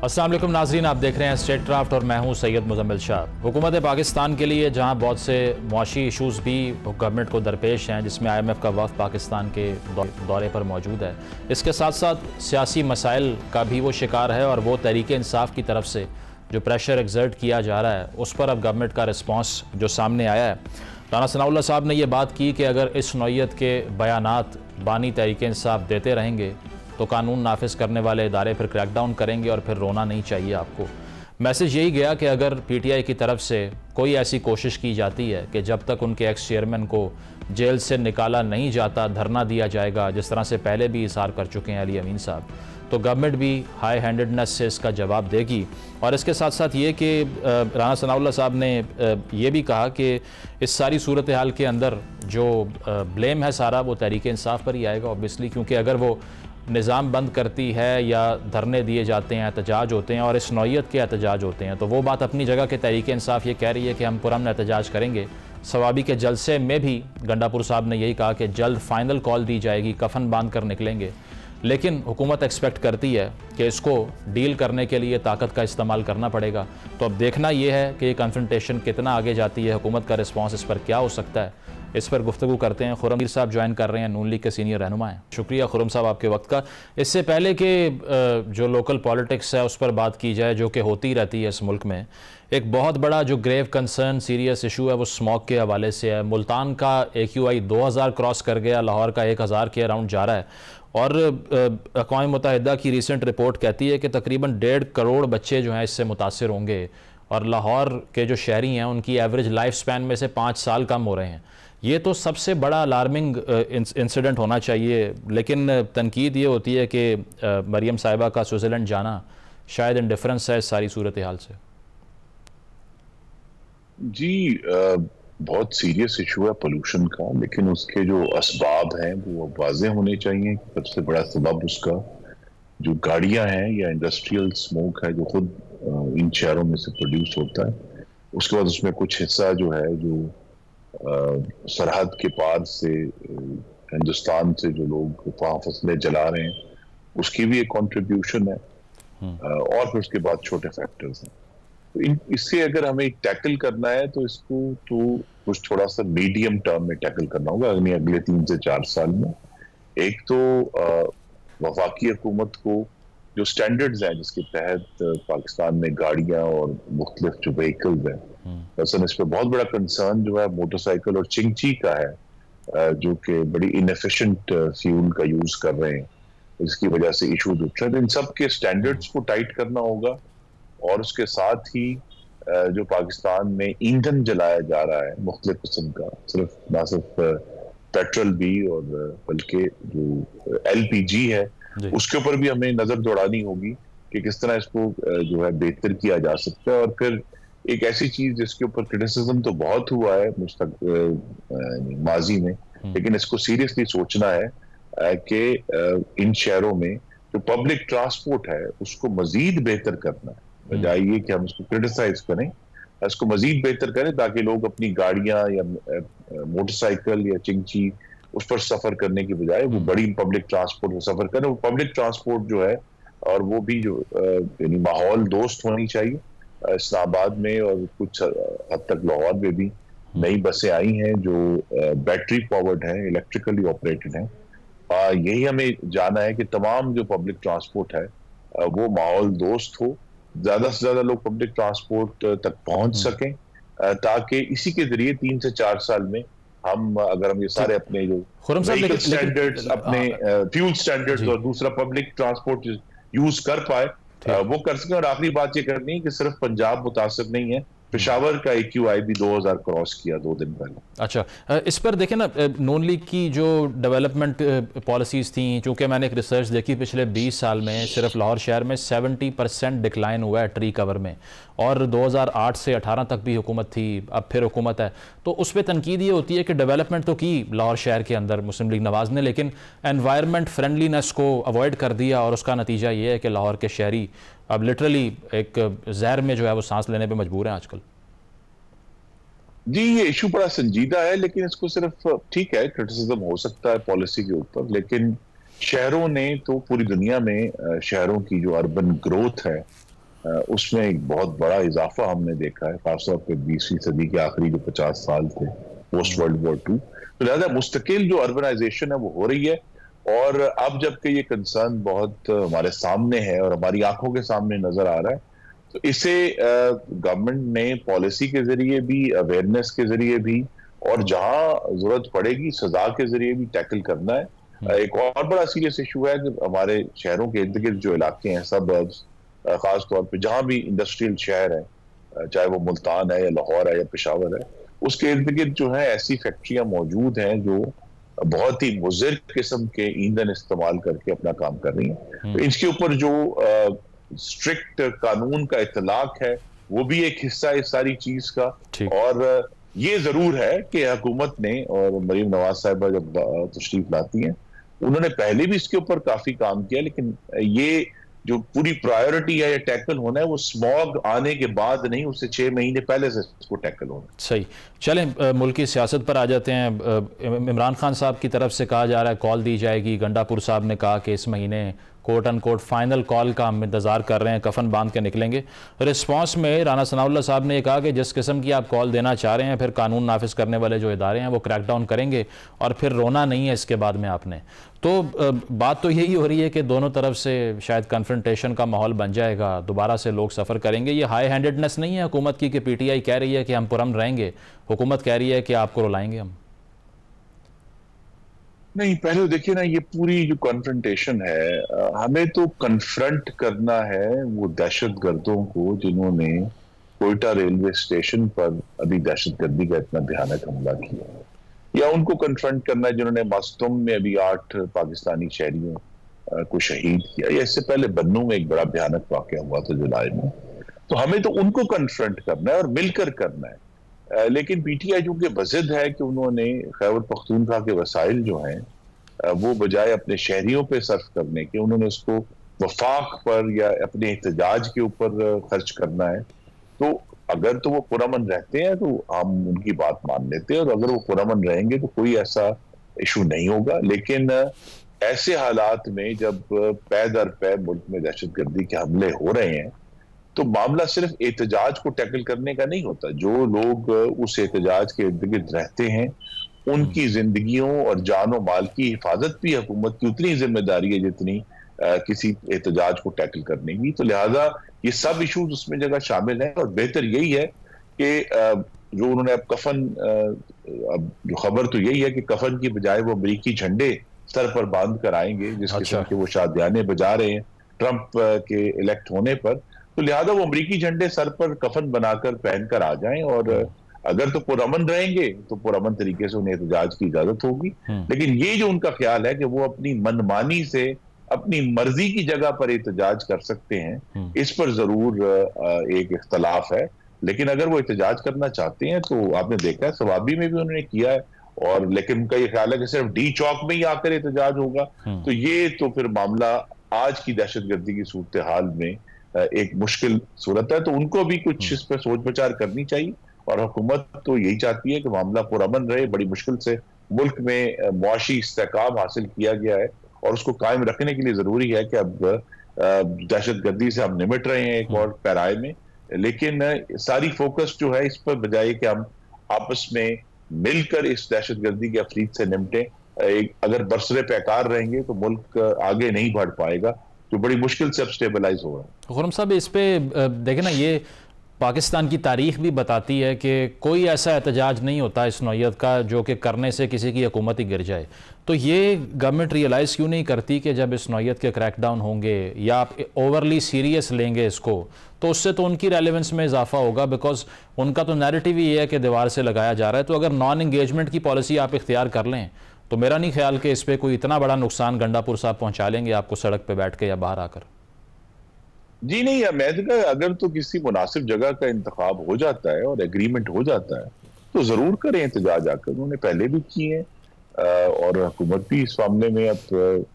अस्सलाम वालेकुम नाज़रीन, आप देख रहे हैं स्टेट क्राफ्ट और मैं हूं सैयद मुजम्मिल शाह। हुकूमत पाकिस्तान के लिए जहां बहुत से मुआशी इशूज़ भी गवर्नमेंट को दरपेश हैं, जिसमें IMF का वफ़द पाकिस्तान के दौरे पर मौजूद है, इसके साथ साथ सियासी मसाइल का भी वो शिकार है और वो तहरीक इंसाफ की तरफ से जो प्रेशर एक्सर्ट किया जा रहा है उस पर अब गवर्नमेंट का रिस्पॉन्स जो सामने आया है। राना सनाउल्लाह साहब ने यह बात की कि अगर इस नौइयत के बयानात बानी तहरीक इंसाफ देते रहेंगे तो कानून नाफिज करने वाले इदारे फिर क्रैकडाउन करेंगे और फिर रोना नहीं चाहिए आपको। मैसेज यही गया कि अगर PTI की तरफ से कोई ऐसी कोशिश की जाती है कि जब तक उनके एक्स चेयरमैन को जेल से निकाला नहीं जाता धरना दिया जाएगा, जिस तरह से पहले भी इज़हार कर चुके हैं अली अमीन साहब, तो गवर्नमेंट भी हाई हैंडेडनेस से इसका जवाब देगी। और इसके साथ साथ ये कि राना सनाउल्लाह साहब ने ये भी कहा कि इस सारी सूरत हाल के अंदर जो ब्लेम है सारा वो तहरीक इंसाफ पर ही आएगा ऑब्वियसली, क्योंकि अगर वो निज़ाम बंद करती है या धरने दिए जाते हैं, एहतजाज होते हैं और इस नौइयत के एहतजाज होते हैं, तो वो बात अपनी जगह के तहरीक इंसाफ ये कह रही है कि हम पुरअमन एहतजाज करेंगे। सवाबी के जलसे में भी गंडापुर साहब ने यही कहा कि जल्द फाइनल कॉल दी जाएगी, कफन बांध कर निकलेंगे। लेकिन हुकूमत एक्सपेक्ट करती है कि इसको डील करने के लिए ताकत का इस्तेमाल करना पड़ेगा। तो अब देखना यह है कि ये कन्फ्रंटेशन कितना आगे जाती है, हुकूमत का रिस्पॉन्स इस पर क्या हो सकता है, इस पर गुफ्तगू करते हैं। खुर्रम साहब ज्वाइन कर रहे हैं, नून लीग के सीनियर रहनुमा हैं। शुक्रिया खुर्रम साहब आपके वक्त का। इससे पहले कि जो लोकल पॉलिटिक्स है उस पर बात की जाए, जो कि होती रहती है इस मुल्क में, एक बहुत बड़ा जो ग्रेव कंसर्न सीरियस इशू है वो स्मॉग के हवाले से है। मुल्तान का AQI 2000 क्रॉस कर गया, लाहौर का 1000 के अराउंड जा रहा है और अक़वाम मुत्तहिदा की रिसेंट रिपोर्ट कहती है कि तकरीबन 1.5 करोड़ बच्चे जो हैं इससे मुतासिर होंगे और लाहौर के जो शहरी हैं उनकी एवरेज लाइफ स्पैन में से 5 साल कम हो रहे हैं। ये तो सबसे बड़ा अलार्मिंग इंसिडेंट होना चाहिए। लेकिन तनकीद ये होती है कि मरियम साहिबा का स्विट्ज़रलैंड जाना शायद इंडिफरेंस है इस सारी सूरत हाल से। जी, बहुत सीरियस इशू है पोल्यूशन का, लेकिन उसके जो असबाब हैं वो वाज़े होने चाहिए। सबसे बड़ा सबब उसका जो गाड़ियां हैं या इंडस्ट्रियल स्मोक है जो खुद इन शहरों में से प्रोड्यूस होता है। उसके बाद उसमें कुछ हिस्सा जो है जो सरहद के पार से हिंदुस्तान से जो लोग वहाँ फसलें जला रहे हैं उसकी भी एक कंट्रीब्यूशन है, और फिर उसके बाद छोटे फैक्टर्स हैं। तो इससे अगर हमें टैकल करना है तो इसको तो कुछ थोड़ा सा मीडियम टर्म में टैकल करना होगा अगले 3 से 4 साल में। एक तो वफाकी हुकूमत को जो स्टैंडर्ड्स हैं जिसके तहत पाकिस्तान में गाड़ियां और मुख्तलिफ जो व्हीकल्स हैं, असल इस पर बहुत बड़ा कंसर्न जो है मोटरसाइकिल और चिंची का है, जो कि बड़ी इनएफिशिएंट फ्यूल का यूज कर रहे हैं, इसकी वजह से इशूज उठ रहे हैं। इन सब के स्टैंडर्ड्स को टाइट करना होगा और उसके साथ ही जो पाकिस्तान में ईंधन जलाया जा रहा है मुख्तलिफ किस्म का, ना सिर्फ पेट्रोल भी और बल्कि जो LPG है उसके ऊपर भी हमें नजर दौड़ानी होगी कि किस तरह इसको जो है बेहतर किया जा सकता है। और फिर एक ऐसी चीज जिसके ऊपर क्रिटिसिज्म तो बहुत हुआ है माजी में, लेकिन इसको सीरियसली सोचना है कि इन शहरों में जो पब्लिक ट्रांसपोर्ट है उसको मजीद बेहतर करना है, बजाय ये कि हम इसको क्रिटिसाइज करें, इसको मजीद बेहतर करें ताकि लोग अपनी गाड़ियां या मोटरसाइकिल या चिंची उस पर सफर करने की बजाय वो बड़ी पब्लिक ट्रांसपोर्ट में सफर करें। वो पब्लिक ट्रांसपोर्ट जो है और वो भी जो यानी माहौल दोस्त होनी चाहिए। इस्लामाबाद में और कुछ हद तक लाहौर में भी नई बसें आई हैं जो बैटरी पावर्ड हैं, इलेक्ट्रिकली ऑपरेटेड हैं। यही हमें जाना है कि तमाम जो पब्लिक ट्रांसपोर्ट है वो माहौल दोस्त हो, ज्यादा से ज्यादा लोग पब्लिक ट्रांसपोर्ट तक पहुंच सकें, ताकि इसी के जरिए 3 से 4 साल में अगर हम ये सारे अपने जो स्टैंडर्ड्स, अपने फ्यूल स्टैंडर्ड्स और दूसरा पब्लिक ट्रांसपोर्ट यूज कर पाए, वो कर सकें। और आखिरी बात ये करनी है कि सिर्फ पंजाब मुतासिर नहीं है, पेशावर का AQI भी 2000 क्रॉस किया 2 दिन पहले। अच्छा, इस पर देखें ना, नून लीग की जो डेवलपमेंट पॉलिसीज़ थी, चूँकि मैंने एक रिसर्च देखी पिछले 20 साल में सिर्फ लाहौर शहर में 70% डिक्लाइन हुआ है ट्री कवर में, और 2008 से 18 तक भी हुकूमत थी, अब फिर हुकूमत है। तो उस पर तनकीद ये होती है कि डेवलपमेंट तो की लाहौर शहर के अंदर मुस्लिम लीग नवाज़ ने, लेकिन एनवायरनमेंट फ्रेंडलीनेस को अवॉइड कर दिया और उसका नतीजा ये है कि लाहौर के शहरी अब लिटरली एक जहर में जो है वो सांस लेने पे मजबूर हैं आजकल। जी, ये इशू बड़ा संजीदा है, लेकिन इसको सिर्फ ठीक है क्रिटिसिज्म हो सकता है पॉलिसी के ऊपर, लेकिन शहरों ने तो पूरी दुनिया में शहरों की जो अर्बन ग्रोथ है उसमें एक बहुत बड़ा इजाफा हमने देखा है, खासतौर पर 20वीं सदी के आखिरी जो 50 साल थे पोस्ट वर्ल्ड वॉर 2। तो लिहाजा मुस्तकिल जो अर्बनाइजेशन है वो हो रही है, और अब जबकि ये कंसर्न बहुत हमारे सामने है और हमारी आंखों के सामने नजर आ रहा है, तो इसे गवर्नमेंट ने पॉलिसी के जरिए भी, अवेयरनेस के जरिए भी, और जहां जरूरत पड़ेगी सजा के जरिए भी टैकल करना है। एक और बड़ा सीरियस इशू है कि हमारे शहरों के इर्द गिर्द जो इलाके हैं, सबर्ब्स, खास तौर पे जहां भी इंडस्ट्रियल शहर है, चाहे वो मुल्तान है या लाहौर है या पेशावर है, उसके इर्द गिर्द जो है ऐसी फैक्ट्रियां मौजूद हैं जो बहुत ही मुज़िर किस्म के ईंधन इस्तेमाल करके अपना काम कर रही हैं। तो इसके ऊपर जो स्ट्रिक्ट कानून का इतलाक है वो भी एक हिस्सा है इस सारी चीज का। और ये जरूर है कि हुकूमत ने, और मरीम नवाज साहिबा जब तशरीफ लाती हैं, उन्होंने पहले भी इसके ऊपर काफी काम किया, लेकिन ये जो पूरी प्रायोरिटी है या टैकल होना है वो स्मॉग आने के बाद नहीं, उससे 6 महीने पहले से इसको टैकल होना। सही। चलें मुल्क की सियासत पर आ जाते हैं। इमरान खान साहब की तरफ से कहा जा रहा है कॉल दी जाएगी। गंडापुर साहब ने कहा कि इस महीने कोट अनकोट फाइनल कॉल का हम इंतजार कर रहे हैं, कफन बांध के निकलेंगे। रिस्पांस में राना सनाउल्लाह साहब ने कहा कि जिस किस्म की आप कॉल देना चाह रहे हैं, फिर कानून नाफिज करने वाले जो इदारे हैं वो क्रैकडाउन करेंगे, और फिर रोना नहीं है इसके बाद में आपने। तो बात तो यही हो रही है कि दोनों तरफ से शायद कन्फ्रंटेशन का माहौल बन जाएगा, दोबारा से लोग सफ़र करेंगे। ये हाई हैंडेडनेस नहीं है हुकूमत की कि PTI कह रही है कि हम पुरअमन रहेंगे, हुकूमत कह रही है कि आपको रुलाएंगे हम? नहीं, पहले देखिए ना, ये पूरी जो कन्फ्रंटेशन है, हमें तो कन्फ्रंट करना है वो दहशतगर्दों को जिन्होंने कोयटा रेलवे स्टेशन पर अभी दहशतगर्दी का इतना भयानक हमला किया, या उनको कन्फ्रंट करना है जिन्होंने मास्तुम में अभी 8 पाकिस्तानी शहरियों को शहीद किया, या इससे पहले बन्नू में एक बड़ा भयानक वाकया हुआ था जुलाई में। तो हमें तो उनको कन्फ्रंट करना है और मिलकर करना है। लेकिन PTI चूंकि बजिद है कि उन्होंने खैबर पख्तूनख्वा के वसाइल जो हैं वो बजाय अपने शहरियों पे सर्फ करने के, उन्होंने उसको वफाक पर या अपने एहतजाज के ऊपर खर्च करना है। तो अगर तो वो पुरअमन रहते हैं तो हम उनकी बात मान लेते हैं, और अगर वो पुरअमन रहेंगे तो कोई ऐसा इशू नहीं होगा। लेकिन ऐसे हालात में जब पै दर पै मुल्क में दहशतगर्दी के हमले हो रहे हैं, तो मामला सिर्फ एहतजाज को टैकल करने का नहीं होता। जो लोग उस एहतजाज के इर्द गिर्द रहते हैं उनकी जिंदगियों और जानो माल की हिफाजत भी हुकूमत की उतनी जिम्मेदारी है जितनी किसी एहतजाज को टैकल करने की। तो लिहाजा ये सब इशूज उसमें जगह शामिल है, और बेहतर यही है कि जो उन्होंने अब कफन, अब जो खबर तो यही है कि कफन की बजाय वो अमरीकी झंडे सर पर बांध कर आएंगे, जिस किस्म के वो शादियाने बजा रहे हैं ट्रंप के इलेक्ट होने पर। तो लिहाजा वो अमरीकी झंडे सर पर कफन बनाकर पहनकर आ जाएं, और अगर तो पुरअमन रहेंगे तो पुरअमन तरीके से उन्हें एहतजाज की इजाजत होगी। लेकिन ये जो उनका ख्याल है कि वो अपनी मनमानी से अपनी मर्जी की जगह पर एहतजाज कर सकते हैं, इस पर जरूर एक इख्तलाफ है। लेकिन अगर वो एहतजाज करना चाहते हैं तो आपने देखा है सवाबी में भी उन्होंने किया है, और लेकिन उनका ये ख्याल है कि सिर्फ डी चौक में ही आकर एहतजाज होगा, तो ये तो फिर मामला आज की दहशतगर्दी की सूरत हाल में एक मुश्किल सूरत है। तो उनको भी कुछ इस पर सोच विचार करनी चाहिए, और हुकूमत तो यही चाहती है कि मामला पुरअमन रहे। बड़ी मुश्किल से मुल्क में मुआशी इस्तेकाम हासिल किया गया है, और उसको कायम रखने के लिए जरूरी है कि अब दहशतगर्दी से हम निमट रहे हैं एक और पैराए में, लेकिन सारी फोकस जो है इस पर बजाय कि हम आपस में मिलकर इस दहशतगर्दी के अफरीद से निपटें। अगर बरसरे पैकार रहेंगे तो मुल्क आगे नहीं बढ़ पाएगा, जो बड़ी मुश्किल से अब स्टेबलाइज हो रहा है। खुर्रम साहब, इस पे देखें ना, ये पाकिस्तान की तारीख भी बताती है कि कोई ऐसा एहतजाज नहीं होता इस नौयत का जो कि करने से किसी की हुकूमत ही गिर जाए। तो ये गवर्नमेंट रियलाइज़ क्यों नहीं करती कि जब इस नौयत के क्रैकडाउन होंगे या आप ओवरली सीरियस लेंगे इसको, तो उससे तो उनकी रेलेवेंस में इजाफा होगा, बिकॉज उनका तो नैरेटिव ही है कि दीवार से लगाया जा रहा है। तो अगर नॉन इंगेजमेंट की पॉलिसी आप इख्तियार कर लें तो मेरा नहीं ख्याल कि इस पर कोई इतना बड़ा नुकसान गंडापुर साहब पहुँचा लेंगे आपको सड़क पर बैठ के या बाहर आकर। जी नहीं, मैं तो अगर तो किसी मुनासिब जगह का इंतखाब हो जाता है और एग्रीमेंट हो जाता है तो जरूर करें एहतजाज आकर। उन्होंने पहले भी किए हैं, और हुकूमत भी इस मामले में अब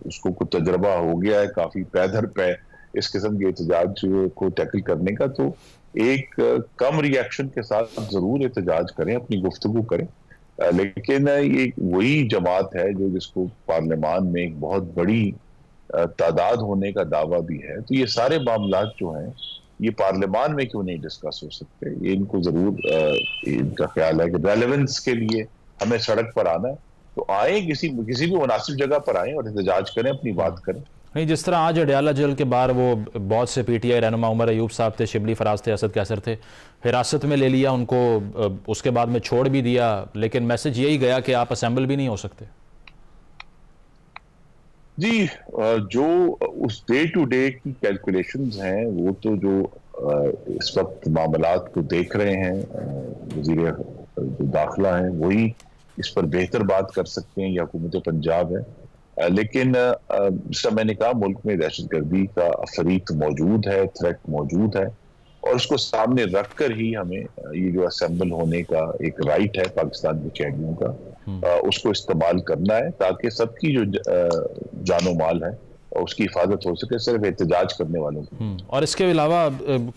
उसको कुछ तजर्बा हो गया है काफी पैदर पे इस किस्म के एहतजाज को टैकल करने का। तो एक कम रिएक्शन के साथ जरूर एहतजाज करें, अपनी गुफ्तगू करें। लेकिन ये वही जमात है जो जिसको पार्लियामान में एक बहुत बड़ी तादाद होने का दावा भी है। तो ये सारे मामला जो हैं ये पार्लियामान में क्यों नहीं डिस्कस हो सकते? ये इनको जरूर इनका ख्याल है कि रेलेवेंस के लिए हमें सड़क पर आना है तो आए, किसी भी मुनासिब जगह पर आए और एहतजाज करें, अपनी बात करें। नहीं, जिस तरह आज अडयाला जेल के बाहर वो बहुत से पीटीआई रहनुमा उमर अयूब साहब थे, शिबली फराज थे, असद कैसर थे, हिरासत में ले लिया उनको, उसके बाद में छोड़ भी दिया, लेकिन मैसेज यही गया कि आप असेंबल भी नहीं हो सकते। जी, जो उस डे टू डे की कैलकुलेशंस हैं वो तो जो इस वक्त मामलात को देख रहे हैं वजीर जो दाखिला हैं वही इस पर बेहतर बात कर सकते हैं, या हुकूमत पंजाब है। लेकिन जैसा मैंने कहा, मुल्क में दहशतगर्दी का फरीक मौजूद है, थ्रेट मौजूद है, और उसको सामने रख कर ही हमें ये जो असेंबल होने का एक राइट है पाकिस्तान के कैदियों का, उसको इस्तेमाल करना है ताकि सबकी जो जानो माल है उसकी हिफाजत हो सके, सिर्फ एहतजाज करने वालों की। और इसके अलावा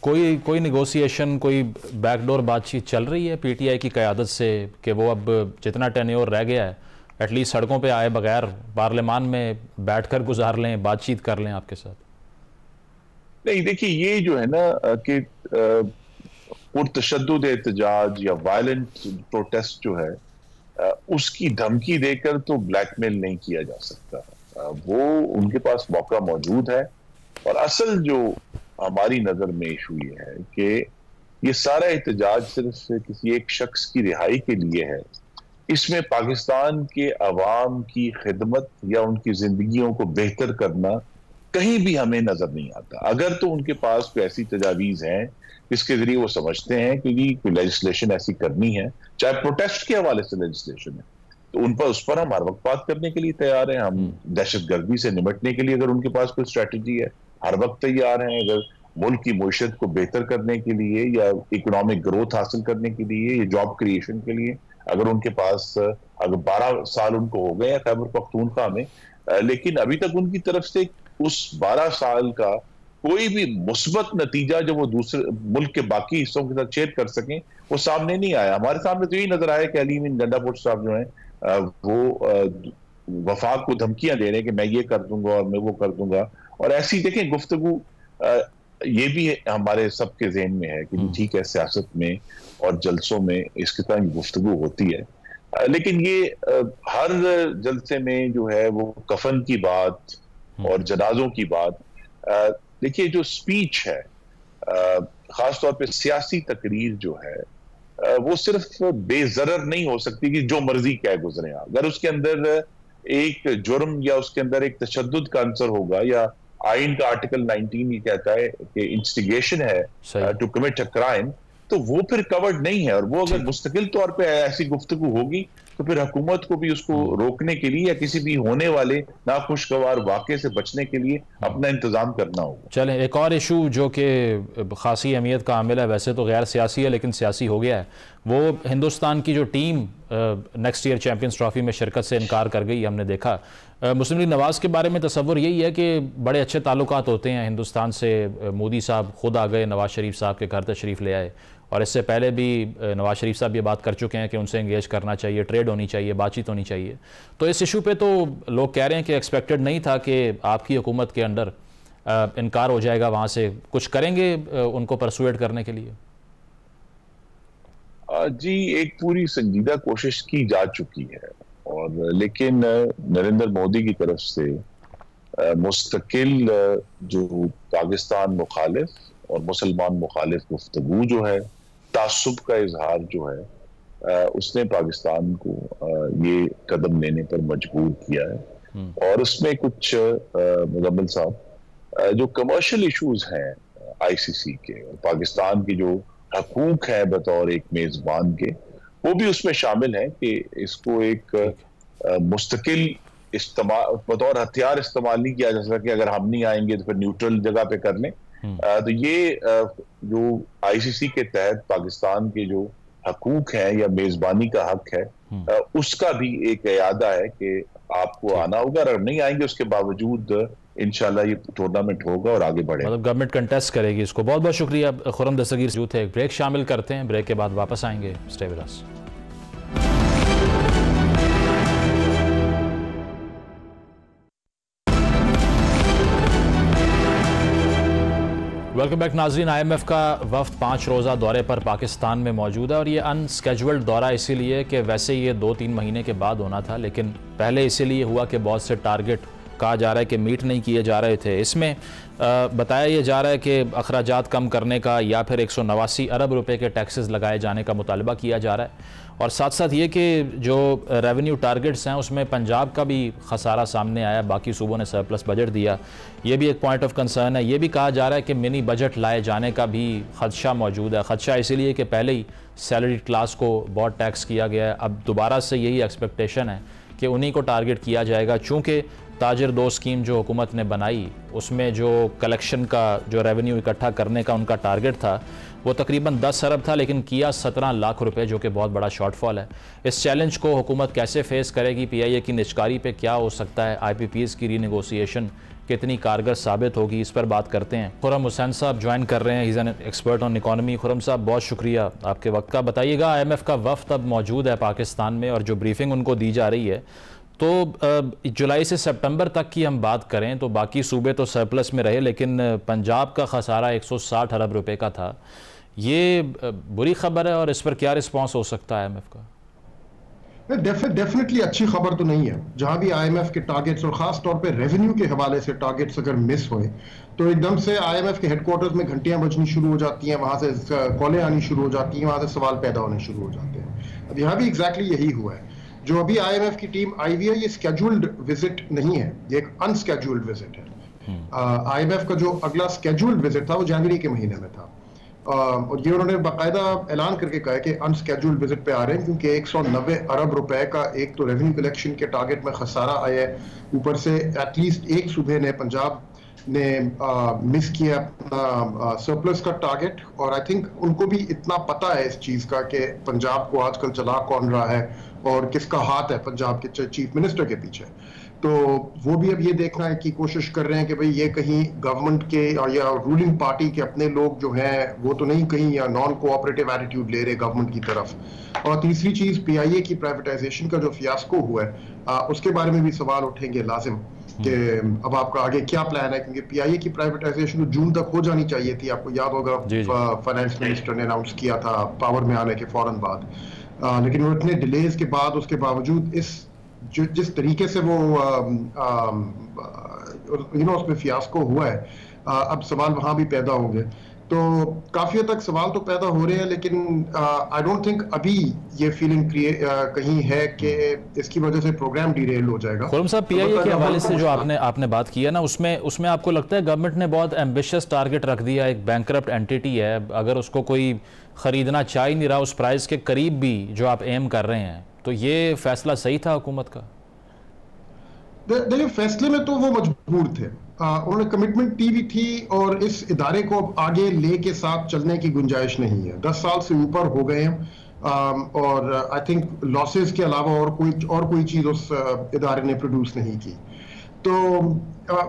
कोई नेगोशिएशन, कोई बैकडोर बातचीत चल रही है पीटीआई की क़यादत से कि वो अब जितना टेन्योर रह गया है एटलीस्ट सड़कों पे आए बगैर पार्लियामान में बैठकर गुजार लें, बातचीत कर लें आपके साथ? नहीं, देखिए, ये जो है ना कि पुरतशद्दुद एहतजाज या वायलेंट प्रोटेस्ट जो है उसकी धमकी देकर तो ब्लैकमेल नहीं किया जा सकता। वो उनके पास मौका मौजूद है, और असल जो हमारी नजर में इशू ये है कि ये सारा एहतजाज सिर्फ किसी एक शख्स की रिहाई के लिए है। इसमें पाकिस्तान के अवाम की खिदमत या उनकी जिंदगियों को बेहतर करना कहीं भी हमें नजर नहीं आता। अगर तो उनके पास कोई ऐसी तजावीज हैं जिसके जरिए वो समझते हैं कि कोई लेजिस्लेशन ऐसी करनी है, चाहे प्रोटेस्ट के हवाले से लेजिस्लेशन है, तो उस पर हम हर वक्त बात करने के लिए तैयार हैं। हम दहशतगर्दी से निपटने के लिए अगर उनके पास कोई स्ट्रेटजी है, हर वक्त तैयार हैं। अगर मुल्क की मईशत को बेहतर करने के लिए या इकोनॉमिक ग्रोथ हासिल करने के लिए या जॉब क्रिएशन के लिए अगर उनके पास, अगर 12 साल उनको हो गए हैं खैबर पख्तूनख्वा में, लेकिन अभी तक उनकी तरफ से उस 12 साल का कोई भी मुस्बत नतीजा जो वो दूसरे मुल्क के बाकी हिस्सों के साथ शेयर कर सकें, वो सामने नहीं आया। हमारे सामने तो यही नजर आया कि अली मीन गंडापुर साहब जो है वो वफाक को धमकियां दे रहे हैं कि मैं ये कर दूंगा और मैं वो कर दूंगा। और ऐसी देखें गुफ्तगू, ये भी हमारे सबके ज़हन में है कि ठीक है, सियासत में और जलसों में इस तरह की गुफ्तगू होती है, लेकिन ये हर जलसे में जो है वो कफन की बात और जनाजों की बात, देखिए जो स्पीच है, खासतौर पे सियासी तकरीर जो है, वो सिर्फ बेजरर नहीं हो सकती कि जो मर्जी कह गुजरे। अगर उसके अंदर एक जुर्म या उसके अंदर एक तशद्दुद का अंसर होगा, या आइन का आर्टिकल 19 ये कहता है कि इंस्टिगेशन है टू कमिट अ क्राइम, तो वो फिर कवर्ड नहीं है। और वो अगर मुस्तकिल तौर पे ऐसी गुफ्तगू होगी तो फिर हुकूमत को भी उसको रोकने के लिए या किसी भी होने वाले नाखुशगवार वाक़े से बचने के लिए अपना इंतजाम करना होगा। चलें, एक और इशू जो कि खासी अहमियत का हामिल है, वैसे तो गैर सियासी है लेकिन सियासी हो गया है, वो हिंदुस्तान की जो team next year champions trophy में शिरकत से इनकार कर गई। हमने देखा मुस्लिम लीग नवाज़ के बारे में तसव्वुर यही है कि बड़े अच्छे ताल्लुकात होते हैं हिंदुस्तान से। मोदी साहब खुद आ गए, नवाज़ शरीफ साहब के घर तशरीफ़ ले आए, और इससे पहले भी नवाज़ शरीफ साहब ये बात कर चुके हैं कि उनसे इंगेज करना चाहिए, ट्रेड होनी चाहिए, बातचीत होनी चाहिए। तो इस इशू पे तो लोग कह रहे हैं कि एक्सपेक्टेड नहीं था कि आपकी हुकूमत के अंडर इनकार हो जाएगा, वहाँ से कुछ करेंगे उनको परसुएट करने के लिए? जी, एक पूरी संजीदा कोशिश की जा चुकी है, और लेकिन नरेंद्र मोदी की तरफ से मुस्तकिल जो पाकिस्तान मुखालिफ और मुसलमान मुखालिफ गुफ्तगू जो है, तासुब का इजहार जो है, उसने पाकिस्तान को ये कदम लेने पर मजबूर किया है। और उसमें कुछ मुजम्मिल साहब जो कमर्शियल इश्यूज हैं आईसीसी के और पाकिस्तान की जो हकूक है बतौर एक मेजबान के, वो भी उसमें शामिल है कि इसको एक मुस्तकिल इस्तेमाल बतौर हथियार इस्तेमाल नहीं किया जा सकता कि अगर हम नहीं आएंगे तो फिर न्यूट्रल जगह पे कर लें। तो ये जो आईसीसी के तहत पाकिस्तान के जो हकूक हैं या मेजबानी का हक है, उसका भी एक इरादा है कि आपको आना होगा, अगर नहीं आएंगे उसके बावजूद इंशाल्लाह ये टूर्नामेंट होगा और आगे बढ़ेगा। मतलब गवर्नमेंट कंटेस्ट करेगी इसको। बहुत बहुत शुक्रिया खुर्रम दस्तगीर। जो थे ब्रेक शामिल करते हैं, ब्रेक के बाद वापस आएंगे। Stay with us. Welcome back नाज़रीन। IMF का वफ्द 5 रोज़ा दौरे पर पाकिस्तान में मौजूद है और ये अनस्केजुअल्ड दौरा इसीलिए कि वैसे ये 2-3 महीने के बाद होना था, लेकिन पहले इसीलिए हुआ कि बहुत से टारगेट कहा जा रहा है कि मीट नहीं किए जा रहे थे। इसमें बताया ये जा रहा है कि अखराजात कम करने का या फिर 189 अरब रुपए के टैक्सेस लगाए जाने का मुतालबा किया जा रहा है और साथ साथ ये कि जो रेवेन्यू टारगेट्स हैं उसमें पंजाब का भी खसारा सामने आया, बाकी सूबों ने सरप्लस बजट दिया, ये भी एक पॉइंट ऑफ कंसर्न है। ये भी कहा जा रहा है कि मिनी बजट लाए जाने का भी खदशा मौजूद है। खदशा इसीलिए कि पहले ही सैलरी क्लास को बहुत टैक्स किया गया है, अब दोबारा से यही एक्सपेक्टेशन है कि उन्हीं को टारगेट किया जाएगा। चूँकि ताजिर दो स्कीम जो हुकूमत ने बनाई उसमें जो कलेक्शन का जो रेवेन्यू इकट्ठा करने का उनका टारगेट था वो तकरीबन 10 अरब था, लेकिन किया 17 लाख रुपए, जो कि बहुत बड़ा शॉर्टफॉल है। इस चैलेंज को हुकूमत कैसे फेस करेगी, PIA की निचकारी पे क्या हो सकता है, IPPs की रीनेगोशिएशन कितनी कारगर साबित होगी, इस पर बात करते हैं। खुर्रम हुसैन साहब ज्वाइन कर रहे हैं, is an expert on economy. Khurram साहब बहुत शुक्रिया आपके वक्त का। बताइएगा, IMF का वफ्द अब मौजूद है पाकिस्तान में और जो ब्रीफिंग उनको दी जा रही है, तो जुलाई से सितंबर तक की हम बात करें तो बाकी सूबे तो सरप्लस में रहे, लेकिन पंजाब का खसारा 160 अरब रुपए का था। ये बुरी खबर है और इस पर क्या रिस्पांस हो सकता है IMF का? डेफिनेटली अच्छी खबर तो नहीं है। जहां भी IMF के टारगेट्स और खास तौर पे रेवेन्यू के हवाले से टारगेट्स अगर मिस हुए तो एकदम से IMF के हेडक्वार्टर्स में घंटियां बजनी शुरू हो जाती हैं, वहां से कॉलें आनी शुरू हो जाती हैं, वहां से सवाल पैदा होने शुरू हो जाते हैं। अब यहाँ भी एग्जैक्टली यही हुआ है। जो अभी IMF की टीम आई हुई है ये स्केड्यूल्ड विजिट नहीं है, ये एक अनस्केड्यूल्ड विजिट है। IMF का जो अगला स्केड्यूल्ड विजिट था वो जनवरी के महीने में था और ये उन्होंने बाकायदा ऐलान करके कहा है कि अनस्केड्यूल्ड विजिट पे आ रहे हैं क्योंकि 190 अरब रुपए का एक तो रेवेन्यू कलेक्शन के टारगेट में खसारा आया है, ऊपर से एटलीस्ट एक सूबे ने, पंजाब ने मिस किया अपना सरप्लस का टारगेट। और आई थिंक उनको भी इतना पता है इस चीज का कि पंजाब को आजकल चला कौन रहा है और किसका हाथ है पंजाब के चीफ मिनिस्टर के पीछे। तो वो भी अब ये देखना है कि कोशिश कर रहे हैं कि भाई ये कहीं गवर्नमेंट के या रूलिंग पार्टी के अपने लोग जो हैं वो तो नहीं कहीं या नॉन कोऑपरेटिव एटीट्यूड ले रहे गवर्नमेंट की तरफ। और तीसरी चीज PIA की प्राइवेटाइजेशन का जो फियास्को हुआ है उसके बारे में भी सवाल उठेंगे लाजिम कि अब आपका आगे क्या प्लान है, क्योंकि PIA की प्राइवेटाइजेशन तो जून तक हो जानी चाहिए थी। आपको याद होगा फाइनेंस मिनिस्टर ने अनाउंस किया था पावर में आने के फौरन बाद, लेकिन वो इतने डिलेज के बाद उसके बावजूद जिस तरीके से वो उसमें फियास्को हुआ है, अब सवाल वहां भी पैदा होंगे। तो काफी हद तक सवाल तो पैदा हो रहे हैं, लेकिन आई डोंट थिंक अभी ये फीलिंग कहीं है कि इसकी वजह से प्रोग्राम डिरेल हो जाएगा। खुर्रम साहब, PIA के हवाले से जो आपने बात की है ना, उसमें आपको लगता है गवर्नमेंट ने बहुत एम्बिशियस टारगेट रख दिया। एक बैंकरप्ट एंटिटी है, अगर उसको कोई खरीदना चाह ही नहीं रहा उस प्राइस के करीब भी जो आप एम कर रहे हैं, तो ये फैसला सही था हुकूमत का? देखिए, फैसले में तो वो मजबूर थे, उन्होंने कमिटमेंट दी भी थी और इस इदारे को अब आगे लेके साथ चलने की गुंजाइश नहीं है। 10 साल से ऊपर हो गए हैं और आई थिंक लॉसेस के अलावा और कोई चीज उस इदारे ने प्रोड्यूस नहीं की। तो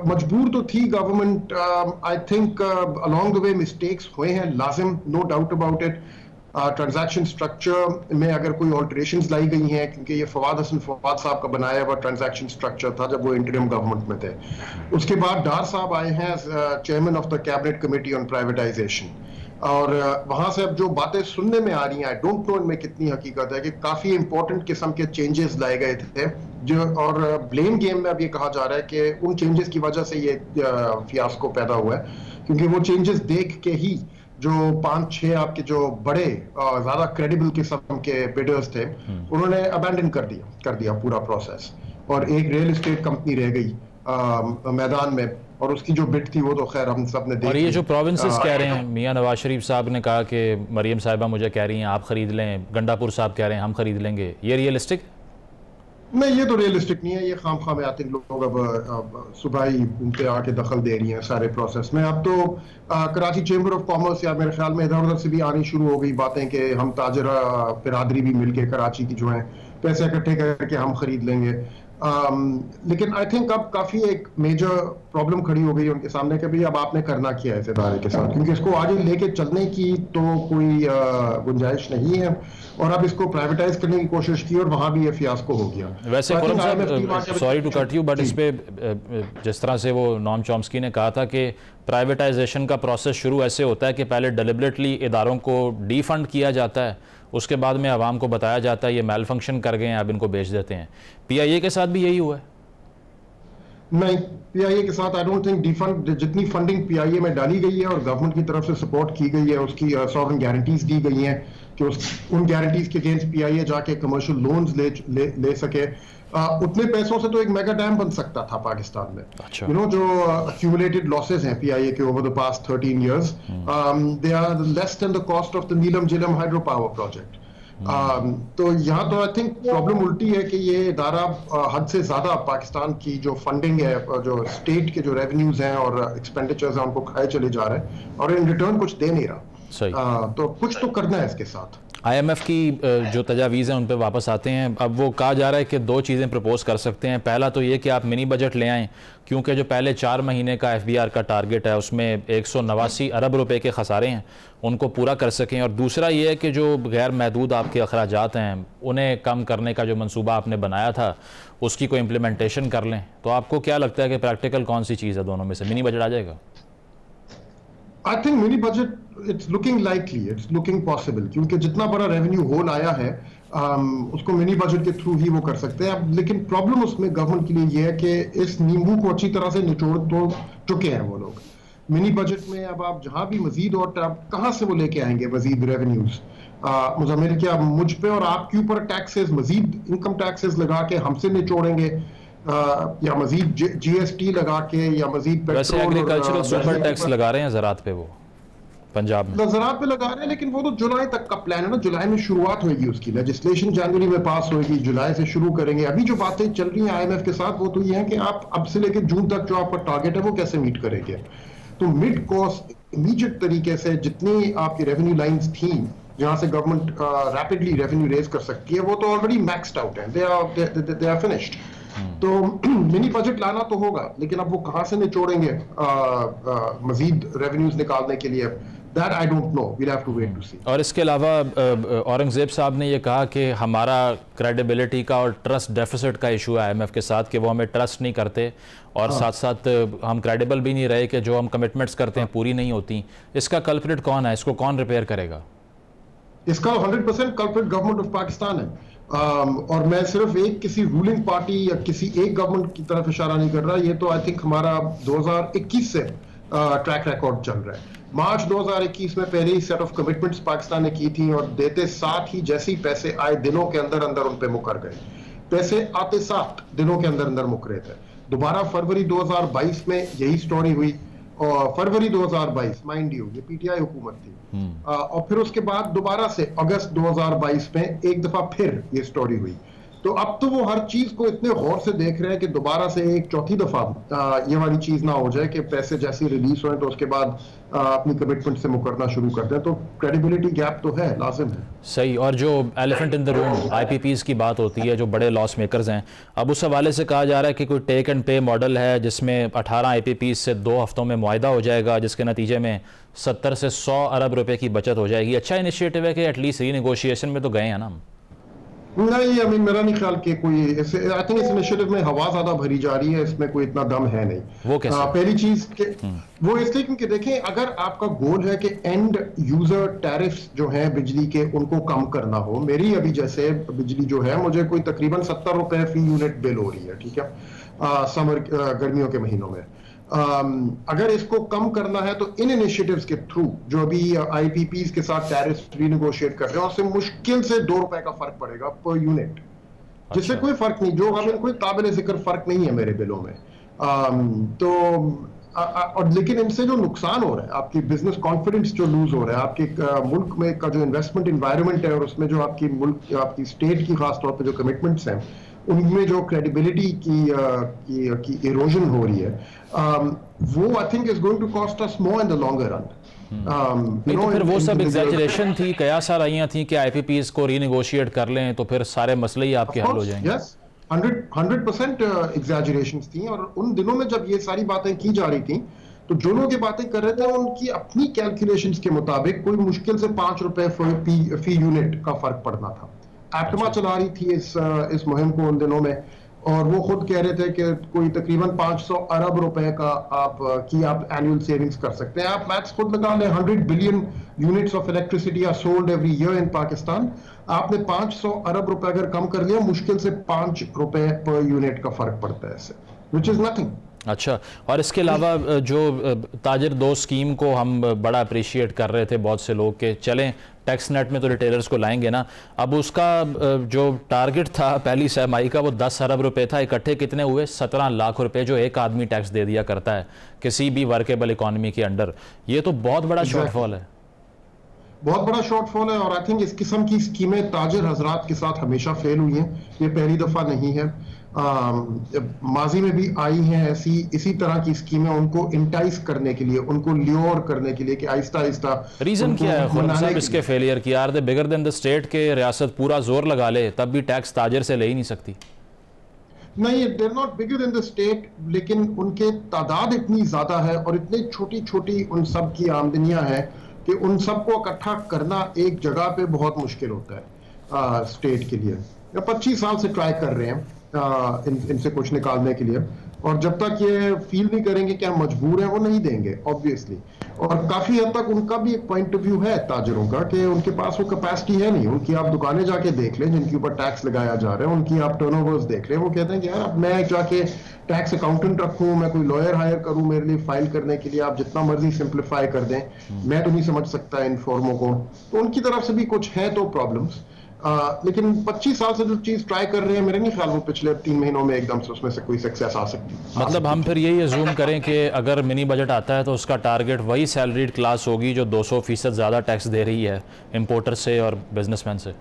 मजबूर तो थी government. I think along the way mistakes हुए हैं लाजिम, no doubt about it. Transaction structure में अगर कोई ऑल्टरेशंस लाई गई हैं, क्योंकि ये फवाद साहब का बनाया हुआ ट्रांजैक्शन स्ट्रक्चर था जब वो इंटरिम गवर्नमेंट में थे। उसके बाद डार साहब आए हैं chairman of the cabinet committee on privatisation, और वहां से अब जो बातें सुनने में आ रही हैं, आई डोंट नो इनमें कितनी हकीकत है, कि काफी इंपॉर्टेंट किस्म के चेंजेस लाए गए थे जो, और ब्लेम गेम में अब ये कहा जा रहा है कि उन चेंजेस की वजह से ये फियास्को पैदा हुआ है, क्योंकि वो चेंजेस देख के ही जो 5-6 आपके जो बड़े ज्यादा क्रेडिबल किस्म के बिडर्स थे उन्होंने अबैंडन कर दिया पूरा प्रोसेस, और एक रियल एस्टेट कंपनी रह गई मैदान में, और उसकी जो बिड थी वो तो खैर हम सब ने देखी। और ये जो प्रोविंसेस कह रहे हैं, मियां नवाज शरीफ साहब ने कहा कि मरियम साहिबा मुझे कह रही हैं आप खरीद लें, गंडापुर साहब कह रहे हैं हम खरीद लेंगे, ये रियलिस्टिक? नहीं, ये तो रियलिस्टिक नहीं है। ये खाम में आते लोग अब सुबह ही उनके आके दखल दे रही हैं सारे प्रोसेस में। अब तो कराची चेंबर ऑफ कॉमर्स या मेरे ख्याल में इधर उधर से भी आनी शुरू हो गई बातें कि हम ताजर बिरादरी भी मिलके कराची की जो है पैसे इकट्ठे करके हम खरीद लेंगे। लेकिन आई थिंक अब काफी एक मेजर प्रॉब्लम खड़ी हो गई है उनके सामने कि भाई अब आपने करना क्या है इस इदारे के साथ, क्योंकि इसको आगे लेके चलने की तो कोई गुंजाइश नहीं है, और अब इसको प्राइवेटाइज करने की कोशिश की और वहां भी ये फियास्को हो गया। वैसे खुर्रम साहब, sorry to cut you, but इस पे जिस तरह से वो नॉम चॉम्स्की ने कहा था कि प्राइवेटाइजेशन का प्रोसेस शुरू ऐसे होता है कि पहले डेलिबरेटली इदारों को डीफंड किया जाता है, उसके बाद में आवाम को बताया जाता है ये मेल फंक्शन कर गए हैं, अब इनको बेच देते हैं। PIA के साथ भी यही हुआ है? नहीं, PIA के साथ आई डोंट थिंक डिफंड, जितनी फंडिंग PIA में डाली गई है और गवर्नमेंट की तरफ से सपोर्ट की गई है, उसकी सॉवरेन गारंटीज दी गई हैं कि उन गारंटीज के अगेंस्ट PIA जाके कमर्शियल लोन्स ले सके, उतने पैसों से तो एक मेगा डैम बन सकता था पाकिस्तान में। अच्छा। यू नो, जो accumulated losses हैं PIA के over the past 13 years, they are less than the cost of the Neelam Jhelum hydro power project. तो यहाँ तो आई थिंक प्रॉब्लम उल्टी है कि ये इदारा हद से ज्यादा पाकिस्तान की जो फंडिंग है, जो स्टेट के जो रेवेन्यूज हैं और एक्सपेंडिचर्स हैं, उनको खाए चले जा रहे हैं और इन रिटर्न कुछ दे नहीं रहा। सही। तो कुछ तो करना है इसके साथ। IMF की जो तजावीज़ हैं उन पर वापस आते हैं। अब वो कहा जा रहा है कि 2 चीज़ें प्रपोज कर सकते हैं। पहला तो ये कि आप मिनी बजट ले आएँ, क्योंकि जो पहले 4 महीने का FBR का टारगेट है उसमें 189 अरब रुपए के खसारे हैं, उनको पूरा कर सकें। और दूसरा ये है कि जो गैर महदूद आपके अखराजात हैं उन्हें कम करने का जो मंसूबा आपने बनाया था उसकी कोई इम्प्लीमेंटेशन कर लें। तो आपको क्या लगता है कि प्रैक्टिकल कौन सी चीज़ है दोनों में से? मिनी बजट आ जाएगा? I think mini budget it's looking likely, it's looking possible, क्योंकि जितना बड़ा रेवेन्यू होल आया है उसको मिनी बजट के थ्रू ही वो कर सकते हैं। अब लेकिन प्रॉब्लम उसमें गवर्नमेंट के लिए ये है कि इस नींबू को अच्छी तरह से निचोड़ तो चुके हैं वो लोग मिनी बजट में। अब आप जहां भी मजीद, और कहां से वो लेके आएंगे मजीद रेवेन्यूज? मुझे क्या मुझ पे और आपके ऊपर टैक्सेस, मजीद इनकम टैक्सेस लगा के हमसे निचोड़ेंगे, या मजीद GST लगा के, या मजीद वैसे एग्रीकल्चरल सुपर टैक्स लगा रहे हैं ज़रात पे, वो पंजाब में ज़रात पे लगा रहे हैं, लेकिन वो तो जुलाई तक का प्लान है ना। जुलाई में शुरुआत होगी उसकी, लेजिस्लेशन जनवरी में पास होगी, जुलाई से शुरू करेंगे। अभी जो बातें चल रही हैं IMF के साथ वो तो ये है कि आप अब से लेकर जून तक जो आपका टारगेट है वो कैसे मीट करेंगे। तो मिड कॉस्ट इमीडिएट तरीके से जितनी आपकी रेवेन्यू लाइंस थी जहां से गवर्नमेंट रैपिडली रेवेन्यू रेज कर सकती है, वो तो ऑलरेडी मैक्सड आउट है, दे आर फिनिश्ड। तो मिनी बजट लाना तो होगा, लेकिन अब वो कहां से निचोड़ेंगे मजीद रेवेन्यूज निकालने के लिए, that I don't know, we'll have to wait to see. और इसके अलावा औरंगजेब साहब ने ये कहा कि हमारा क्रेडिबिलिटी का और ट्रस्ट डेफिसिट का इशू है IMF के साथ, कि वो हमें ट्रस्ट नहीं करते और साथ साथ हम क्रेडिबल भी नहीं रहे, कि जो हम कमिटमेंट्स करते हैं पूरी नहीं होती। इसका कल्प्रिट कौन है? इसको कौन रिपेयर करेगा? इसका 100% कल्प्रिट गवर्नमेंट ऑफ पाकिस्तान है। और मैं सिर्फ एक किसी रूलिंग पार्टी या किसी एक गवर्नमेंट की तरफ इशारा नहीं कर रहा, ये तो आई थिंक हमारा 2021 से ट्रैक रिकॉर्ड चल रहा है। मार्च 2021 में पहले ही सेट ऑफ कमिटमेंट्स पाकिस्तान ने की थी, और देते साथ ही जैसे ही पैसे आए दिनों के अंदर अंदर उन पे मुकर गए। पैसे आते साथ दिनों के अंदर अंदर मुकरे थे। दोबारा फरवरी 2022 में यही स्टोरी हुई, और फरवरी 2022 माइंड यू, ये PTI हुकूमत थी, और फिर उसके बाद दोबारा से अगस्त 2022 में एक दफा फिर ये स्टोरी हुई। तो अब तो वो हर चीज को इतने गौर से देख रहे हैं कि दोबारा से एक चौथी दफा ये वाली चीज ना हो जाए कि पैसे जैसे रिलीज हो तो उसके बाद अपनी कमिटमेंट से मुकरना शुरू कर दें। तो क्रेडिबिलिटी गैप तो है, लाजिम है। सही। और जो elephant in the room IPPs की बात होती है, जो बड़े लॉस मेकर्स हैं, अब उस हवाले से कहा जा रहा है कि कोई टेक एंड पे मॉडल है जिसमें 18 IPPs से 2 हफ्तों में मुआहदा हो जाएगा, जिसके नतीजे में 70 से 100 अरब रुपए की बचत हो जाएगी। अच्छा इनिशिएटिव है कि एटलीस्ट रीनेगोशिएशन में तो गए हैं ना हम? नहीं, I mean, मेरा नहीं ख्याल कि कोई आई थिंक इस इनिशिएटिव में हवा ज्यादा भरी जा रही है, इसमें कोई इतना दम है नहीं। वो कैसे? पहली चीज के वो इसलिए क्योंकि देखें, अगर आपका गोल है कि एंड यूजर टैरिफ्स जो हैं बिजली के उनको कम करना हो, मेरी अभी जैसे बिजली जो है मुझे कोई तकरीबन 70 रुपए फी यूनिट बिल हो रही है, ठीक है, समर गर्मियों के महीनों में। अगर इसको कम करना है तो इन इनिशिएटिव्स के थ्रू जो अभी IPPs के साथ टैरिफ रीनेगोशिएट कर रहे हैं, उससे मुश्किल से 2 रुपए का फर्क पड़ेगा पर यूनिट, जिससे कोई फर्क नहीं, जो हमें कोई काबिल जिक्र फर्क नहीं है मेरे बिलों में। और लेकिन इनसे जो नुकसान हो रहा है, आपकी बिजनेस कॉन्फिडेंस जो लूज हो रहा है, आपके मुल्क में का जो इन्वेस्टमेंट इन्वायरमेंट है और उसमें जो आपकी स्टेट की खास तौर पर जो कमिटमेंट्स हैं उनमें जो क्रेडिबिलिटी की इरोजन हो रही है, वो I think is going to cost us more in the longer run. तो फिर वो सब एग्जैजरेशन थी, कयास आराइयां थी कि IPPs को रीनेगोशिएट कर लें तो फिर सारे मसले ही आपके हल हो जाएंगे। यस, 100% एग्जैजरेशंस थी। और उन दिनों में जब ये सारी बातें की जा रही थी तो जो लोग ये बातें कर रहे थे उनकी अपनी कैलकुलेशंस के मुताबिक कोई मुश्किल से 5 रुपए फी यूनिट का फर्क पड़ना था। एप्टमा चला रही थी इस मुहिम को उन दिनों में, और वो खुद कह रहे थे कि कोई तकरीबन 500 अरब रुपए का आप एनुअल सेविंग्स कर सकते हैं। आप मैथ्स खुद लगा लें, 100 billion units of electricity are sold every year in Pakistan. आपने 500 अरब रुपए अगर कम कर लिया, मुश्किल से 5 रुपए पर यूनिट का फर्क पड़ता है इससे, विच इज नथिंग। अच्छा, और इसके अलावा जो ताजिर दो स्कीम को हम बड़ा अप्रिशिएट कर रहे थे बहुत से लोग, के चलें टैक्स नेट में तो रिटेलर्स को लाएंगे ना, अब उसका जो टारगेट था पहली सहमाही का वो 10 अरब रुपए था, इकट्ठे कितने हुए? 17 लाख रुपए जो एक आदमी टैक्स दे दिया करता है किसी भी वर्केबल इकॉनमी के अंडर। ये तो बहुत बड़ा शॉर्टफॉल है, बहुत बड़ा शॉर्टफॉल है। और आई थिंक इस किस्म की स्कीमें ताजिर हजरात के साथ हमेशा फेल हुई हैं, ये पहली दफा नहीं है। माजी में भी आई हैं इसी तरह की स्कीमें, उनको इंटाइस करने के लिए, उनको ल्योर करने के लिए कि आहिस्ता आहिस्ता। रीजन क्या है खुर्रम साहब इसके फेलियर की? Are they bigger than the state के रियासत पूरा जोर लगा ले तब भी टैक्स ताजिर से ले ही नहीं सकती? नहीं, they're not bigger than the state, लेकिन उनके तादाद इतनी ज्यादा है और इतनी छोटी छोटी उन सब की आमदनियां हैं कि उन सबको इकट्ठा करना एक जगह पे बहुत मुश्किल होता है स्टेट के लिए। 25 साल से ट्राई कर रहे हैं इनसे कुछ निकालने के लिए, और जब तक ये फील नहीं करेंगे कि हम मजबूर हैं, वो नहीं देंगे ऑब्वियसली। और काफी हद तक उनका भी एक पॉइंट ऑफ व्यू है ताजिरों का कि उनके पास वो कैपेसिटी है नहीं। उनकी आप दुकानें जाके देख लें जिनके ऊपर टैक्स लगाया जा रहा है, उनकी आप टर्नओवर्स देख लें, वो कहते हैं कि यार अब मैं जाके टैक्स अकाउंटेंट रखूं, मैं कोई लॉयर हायर करूं मेरे लिए फाइल करने के लिए, आप जितना मर्जी सिंप्लीफाई कर दें, मैं तो नहीं समझ सकता इन फॉर्मों को। तो उनकी तरफ से भी कुछ है तो प्रॉब्लम्स, लेकिन 25 साल से जो चीज ट्राई कर रहे हैं, मेरे नहीं ख्याल वो पिछले 3 महीनों में एकदम से उसमें से कोई सक्सेस आ सकती है। मतलब हम फिर यही अज्यूम करें कि अगर मिनी बजट आता है तो उसका टारगेट वही सैलरीड क्लास होगी जो 200% ज़्यादा टैक्स दे रही है इंपोर्टर से और बिजनेसमैन से,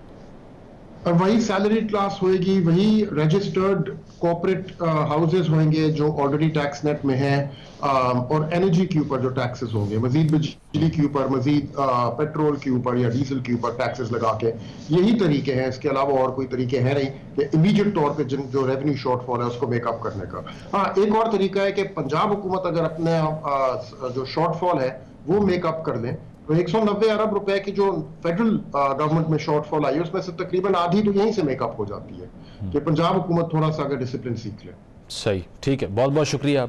और वही सैलरी क्लास होएगी, वही रजिस्टर्ड कॉर्पोरेट हाउसेस होंगे जो ऑलरेडी टैक्स नेट में हैं, और एनर्जी के ऊपर जो टैक्सेस होंगे, मजीद बिजली के ऊपर, मजीद पेट्रोल के ऊपर या डीजल के ऊपर टैक्सेस लगा के। यही तरीके हैं, इसके अलावा और कोई तरीके हैं नहीं कि इमीडिएट तौर पे जो रेवेन्यू शॉर्टफॉल है उसको मेकअप करने का। हाँ, एक और तरीका है कि पंजाब हुकूमत अगर अपने जो शॉर्टफॉल है वो मेकअप कर लें, तो 190 अरब रुपए की जो फेडरल गवर्नमेंट में शॉर्टफॉल आई है उसमें से तकरीबन आधी तो यहीं से मेकअप हो जाती है कि पंजाब हुकूमत थोड़ा सा अगर डिसिप्लिन सीख ले। सही, ठीक है, बहुत बहुत शुक्रिया।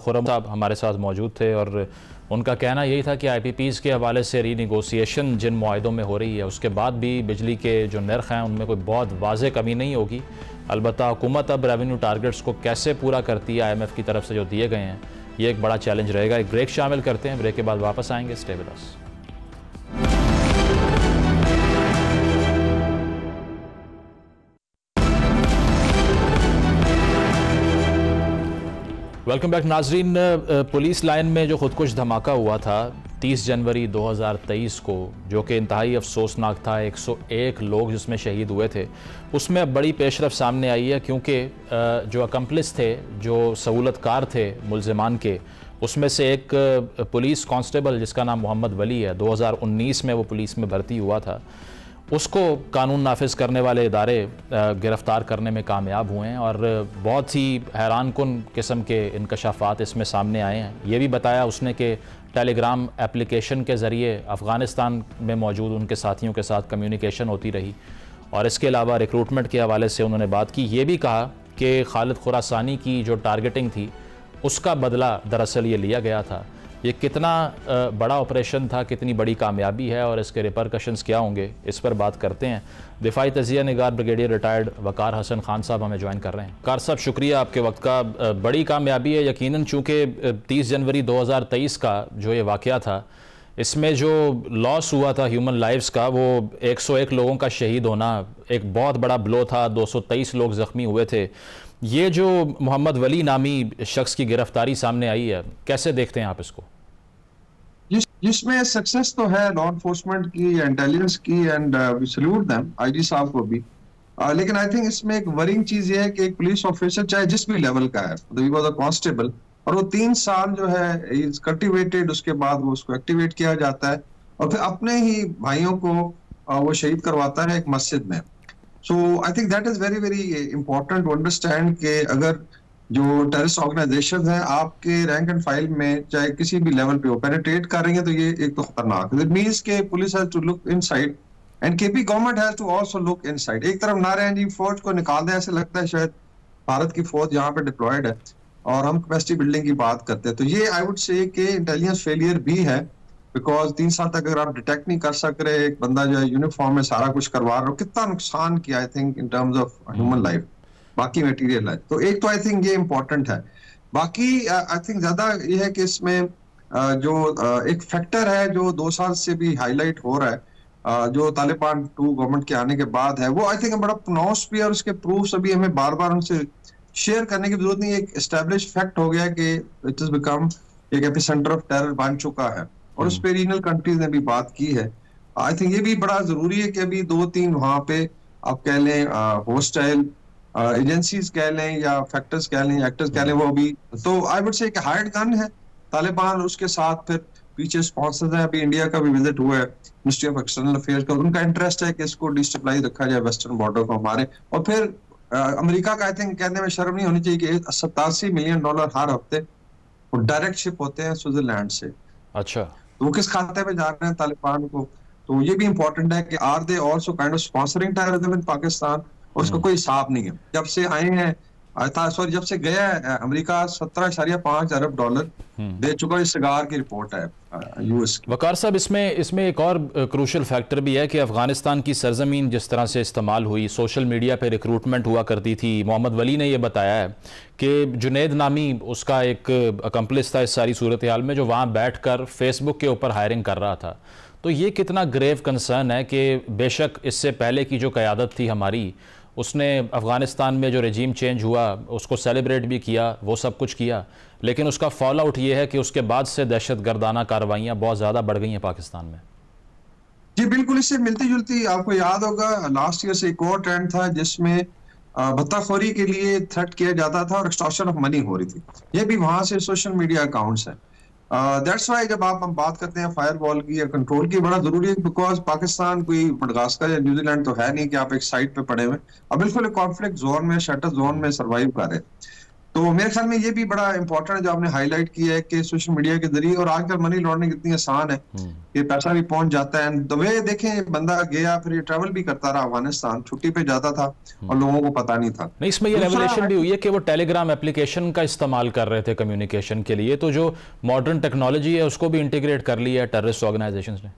खुर्रम साहब हमारे साथ मौजूद थे और उनका कहना यही था कि IPPs के हवाले से रीनिगोसिएशन जिन मुआहिदों में हो रही है उसके बाद भी बिजली के जो नर्ख हैं उनमें कोई बहुत वाज़े कमी नहीं होगी। अलबत्ता हुकूमत अब रेवेन्यू टारगेट्स को कैसे पूरा करती है IMF की तरफ से जो दिए गए हैं, ये एक बड़ा चैलेंज रहेगा। एक ब्रेक शामिल करते हैं, ब्रेक के बाद वापस आएंगे। Stay with us. Welcome back नाजरीन। पुलिस लाइन में जो खुदकुश धमाका हुआ था 30 जनवरी 2023 को, जो कि इंतहाई अफसोसनाक था, 101 लोग जिसमें शहीद हुए थे, उसमें अब बड़ी पेशरफ सामने आई है क्योंकि जो अकम्पलिस थे, जो सहूलतकार थे मुल्ज़िमान के, उसमें से एक पुलिस कांस्टेबल जिसका नाम मोहम्मद वली है, 2019 में वो पुलिस में भर्ती हुआ था, उसको कानून नाफिज करने वाले इदारे गिरफ़्तार करने में कामयाब हुए हैं और बहुत ही हैरानकुन किस्म के इंकशाफात इसमें सामने आए हैं। ये भी बताया उसने कि टेलीग्राम एप्लीकेशन के ज़रिए अफ़गानिस्तान में मौजूद उनके साथियों के साथ कम्युनिकेशन होती रही, और इसके अलावा रिक्रूटमेंट के हवाले से उन्होंने बात की। ये भी कहा कि खालिद खुरासानी की जो टारगेटिंग थी उसका बदला दरअसल ये लिया गया था। ये कितना बड़ा ऑपरेशन था, कितनी बड़ी कामयाबी है और इसके रिपरकशंस क्या होंगे, इस पर बात करते हैं। दिफाई तजिया निगार ब्रिगेडियर रिटायर्ड वकार हसन खान साहब हमें ज्वाइन कर रहे हैं। वकार साहब, शुक्रिया आपके वक्त का। बड़ी कामयाबी है यकीनन, चूँकि 30 जनवरी 2023 का जो ये वाक़या था, इसमें जो लॉस हुआ था ह्यूमन लाइफ्स का, वो 101 लोगों का शहीद होना एक बहुत बड़ा ब्लो था। 223 लोग ज़ख्मी हुए थे। ये जो मोहम्मद वली नामी शख्स की गिरफ्तारी सामने आई है, कैसे देखते हैं आप इसको? इसमें सक्सेस तो है लॉ एनफोर्समेंट की, इंटेलिजेंस की, and we salute them, IG साहब को भी। लेकिन आई थिंक इसमें एक वरिंग चीज ये है कि एक पुलिस ऑफिसर चाहे जिस भी लेवल का है, ही वाज अ कांस्टेबल, और वो 3 साल जो है इज कल्टिवेटेड, उसके बाद वो उसको एक्टिवेट किया जाता है और फिर अपने ही भाइयों को वो शहीद करवाता है एक मस्जिद में। So I think that is very very important to understand कि अगर जो टेररिस्ट ऑर्गेनाइजेशन है आपके रैंक एंड फाइल में चाहे किसी भी लेवल पे हो पेनिट्रेट कर रही है तो ये एक तो खतरनाक है। इट मींस के police has to look inside and KP government has to also look inside. एक तरफ ना रहे जी फौज को निकाल दे, ऐसे लगता है शायद भारत की फौज यहाँ पे डिप्लॉयड है और हम कैपेसिटी बिल्डिंग की बात करते हैं, तो ये आई वुड से कि इंटेलिजेंस फेलियर भी है, बिकॉज 3 साल तक अगर आप डिटेक्ट नहीं कर सक रहे, एक बंदा जो है यूनिफॉर्म में सारा कुछ करवा रहा हो, कितना नुकसान किया I think in terms of human life, बाकी मटेरियल लाइफ। तो एक तो आई थिंक ये इंपॉर्टेंट है। बाकी आई थिंक ज्यादा ये है कि इसमें जो एक फैक्टर है जो 2 साल से भी हाईलाइट हो रहा है, जो तालिबान 2 गवर्नमेंट के आने के बाद है, वो आई थिंक बड़ा प्रोनाउंस भी है और उसके प्रूफ्स अभी हमें बार बार उनसे शेयर करने की जरूरत नहीं है। एक एस्टैब्लिश फैक्ट हो गया कि इट इज बिकम एक एपिसेंटर ऑफ टेरर बन चुका है और उस पे रीजनल कंट्रीज ने भी बात की है। आई थिंक ये भी बड़ा जरूरी है कि अभी 2-3 वहां पे आप कह लें होस्टाइल एजेंसीज कह लें या फैक्टर्स कह लें, एक्टर्स कह लें, वो अभी तो आई वुड से एक हायर्ड गन है तालिबान, उसके साथ फिर पीछे स्पॉन्सर्स हैं। अभी इंडिया का भी विजिट हुआ है मिनिस्ट्री ऑफ एक्सटर्नल अफेयर्स का, उनका इंटरेस्ट है कि इसको डिस्टेबलाइज रखा जाए वेस्टर्न बॉर्डर को हमारे। और फिर अमेरिका का आई थिंक कहने में शर्म नहीं होनी चाहिए कि $87 मिलियन हर हफ्ते वो डायरेक्ट शिप होते हैं स्विट्जरलैंड से। अच्छा, तो वो किस खाते में जा रहे हैं तालिबान को, तो ये भी इंपॉर्टेंट है कि are they also kind of sponsoring terrorism in Pakistan, और उसका कोई हिसाब नहीं है। जब से आए हैं जब से गया है अमेरिका $17.5 अरब दे चुका है, सिगार की रिपोर्ट है यूएस की। वकार साहब, इसमें एक और क्रूशल फैक्टर भी है कि अफगानिस्तान की सरजमीन जिस तरह से इस्तेमाल हुई, सोशल मीडिया पे रिक्रूटमेंट हुआ करती थी। मोहम्मद वली ने यह बताया है कि जुनैद नामी उसका एक अकम्पलिस था इस सारी सूरत हाल में, जो वहाँ बैठ कर फेसबुक के ऊपर हायरिंग कर रहा था। तो ये कितना ग्रेव कंसर्न है कि बेशक इससे पहले की जो क़यादत थी हमारी, उसने अफ़गानिस्तान में जो रजीम चेंज हुआ उसको सेलिब्रेट भी किया, वो सब कुछ किया, लेकिन उसका फॉल आउट ये है कि उसके बाद से दहशत गर्दाना कार्रवाइयाँ बहुत ज़्यादा बढ़ गई हैं पाकिस्तान में। जी बिल्कुल, इससे मिलती जुलती आपको याद होगा लास्ट ईयर से एक और ट्रेंड था जिसमें भत्ताखोरी के लिए थ्रेट किया जाता था और एक्सटॉर्शन ऑफ मनी हो रही थी। ये भी वहां से सोशल मीडिया अकाउंट्स हैं। दैट्स वाई जब हम बात करते हैं फायरवॉल की या कंट्रोल की, बड़ा जरूरी है, बिकॉज पाकिस्तान कोई मडगास्कर या न्यूजीलैंड तो है नहीं कि आप एक साइड पे पड़े हुए, अब बिल्कुल एक कॉन्फ्लिक्ट जोन में, शटर जोन में सर्वाइव कर रहे। तो मेरे ख्याल में ये भी बड़ा इंपॉर्टेंट है जो आपने हाईलाइट किया है कि सोशल मीडिया के जरिए, और आजकल मनी लॉन्ड्रिंग इतनी आसान है कि पैसा भी पहुंच जाता है। एंड द वे देखें, बंदा गया फिर ये ट्रैवल भी करता रहा अफगानिस्तान, छुट्टी पे जाता था और लोगों को पता नहीं था। नहीं, इसमें ये रेवलेशन भी हुई है कि वो टेलीग्राम एप्लीकेशन का इस्तेमाल कर रहे थे कम्युनिकेशन के लिए, तो जो मॉडर्न टेक्नोलॉजी है उसको भी इंटीग्रेट कर लिया है टेररिस्ट ऑर्गेनाइजेशंस ने।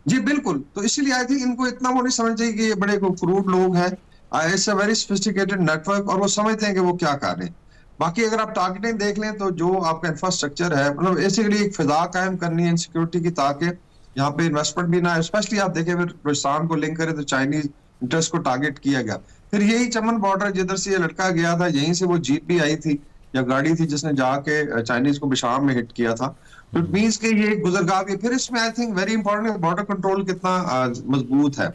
जी बिल्कुल, तो इसीलिए आई थिंक इनको इतना वो नहीं समझना चाहिए कि ये बड़े क्रूड लोग हैं, it's a very sophisticated network, और वो समझते हैं कि वो क्या कर रहे हैं। बाकी अगर आप टारगेटिंग देख लें तो जो आपका इंफ्रास्ट्रक्चर है, मतलब बेसिकली एक फिजा कायम करनी है सिक्योरिटी की, ताकि यहाँ पे इन्वेस्टमेंट भी ना है। स्पेशली आप देखें फिर पाकिस्तान को लिंक करें तो चाइनीज इंटरेस्ट को टारगेट किया गया। फिर यही चमन बॉर्डर जिधर से ये लड़का गया था, यहीं से वो जीप भी आई थी या गाड़ी थी जिसने जाके चाइनीज को बिशाम में हिट किया था। तो इट मीन्स के ये गुजरगाह भी। फिर इसमें I think very important border control कितना मजबूत है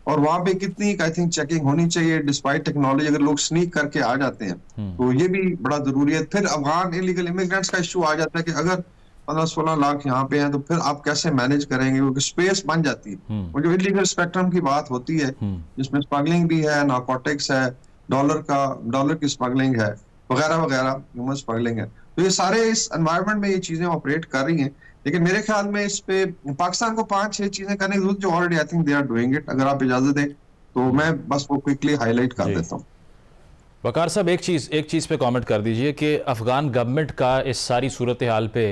और वहां पे कितनी आई थिंक चेकिंग होनी चाहिए डिस्पाइट टेक्नोलॉजी। अगर लोग स्नीक करके आ जाते हैं तो ये भी बड़ा जरूरी है। फिर अफगान इलीगल इमिग्रेंट्स का इशू आ जाता है कि अगर 15-16 लाख यहाँ पे हैं तो फिर आप कैसे मैनेज करेंगे, क्योंकि स्पेस बन जाती है। और जो इलीगल स्पेक्ट्रम की बात होती है जिसमें स्मगलिंग भी है, नारकोटिक्स है, डॉलर की स्मगलिंग है, वगैरह वगैरह, ह्यूमन स्मगलिंग है, तो ये सारे इस एनवायरनमेंट में ये चीजें ऑपरेट कर रही हैं। लेकिन मेरे ख्याल में इस पे पाकिस्तान को 5-6 चीजें करने की जरूरत, जो already I think they are doing it. अगर आप इजाजत दें तो मैं बस वो क्विकली हाईलाइट कर देता हूँ। वकार साहब, एक चीज़ पे कमेंट कर दीजिए कि अफगान गवर्नमेंट का इस सारी सूरत हाल पे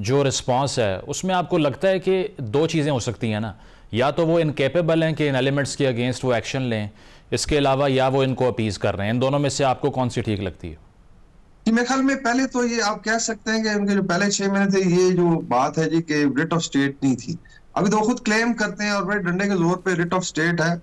जो रिस्पांस है, उसमें आपको लगता है कि 2 चीज़ें हो सकती हैं ना, या तो वो इनकेपेबल हैं कि इन एलिमेंट्स के अगेंस्ट वो एक्शन लें, इसके अलावा या वो इनको अपीज़ कर रहे हैं। इन दोनों में से आपको कौन सी ठीक लगती है? मेरे ख्याल में पहले तो ये आप कह सकते हैं कि उनके जो पहले 6 महीने थे, ये जो बात है जी कि रिट ऑफ स्टेट नहीं थी। अभी तो खुद क्लेम करते हैं और बड़े डंडे के जोर पे रिट ऑफ स्टेट है।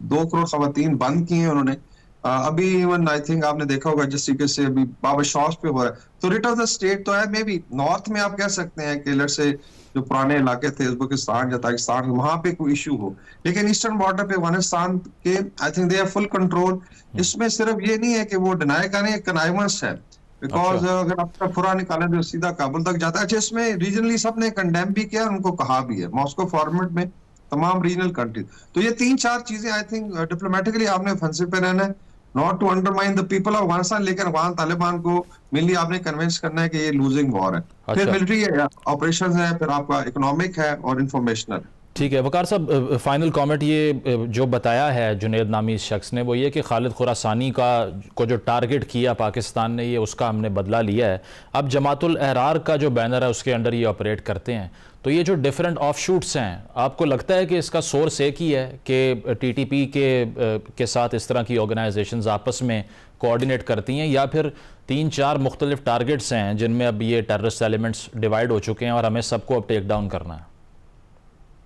2 करोड़ खवातीन बंद की हैं उन्होंने। अभी इवन आई थिंक आपने देखा होगा जिस तरीके से अभी बाबा शौस पे हो रहा है, तो रिट ऑफ द स्टेट तो है। मे बी नॉर्थ में आप कह सकते हैं कि लेट्स से जो पुराने इलाके थे उज्बेकिस्तान या ताजिकिस्तान, वहां पे कोई इशू हो, लेकिन ईस्टर्न बॉर्डर पे अफगानिस्तान के आई think they have full control. इसमें सिर्फ ये नहीं है कि वो डिनाई करें, कनाइवेंस है, बिकॉज अगर आपका फुरा निकालें तो सीधा काबुल तक जाता है। अच्छा, इसमें रीजनली सबने कंडेम भी किया, उनको कहा भी है। मॉस्को फॉर्मेट में तमाम रीजनल कंट्रीज। तो ये 3-4 चीजें आई थिंक डिप्लोमेटिकली आपने ऑफेंसिव पे रहना है, not to undermine the people of Afghanistan, लेकिन अफगान तालिबान को मेनली आपने कन्विंस करना है कि ये लूजिंग वॉर है। फिर मिलिट्री ऑपरेशंस है, फिर आपका इकोनॉमिक है और इंफॉर्मेशनल है। ठीक है वकार साहब, फाइनल कमेंट ये जो बताया है जुनैद नामी इस शख्स ने, वो ये कि खालिद खुरासानी को जो टारगेट किया पाकिस्तान ने, ये उसका हमने बदला लिया है। अब जमातुल अहरार का जो बैनर है उसके अंडर ये ऑपरेट करते हैं। तो ये जो डिफरेंट ऑफशूट्स हैं, आपको लगता है कि इसका सोर्स एक ही है कि टीटीपी के साथ इस तरह की ऑर्गेनाइजेशंस आपस में कोऑर्डिनेट करती हैं, या फिर 3-4 मुख्तलिफ टारगेट्स हैं जिनमें अब ये टेररिस्ट एलिमेंट्स डिवाइड हो चुके हैं और हमें सबको अब टेक डाउन करना है?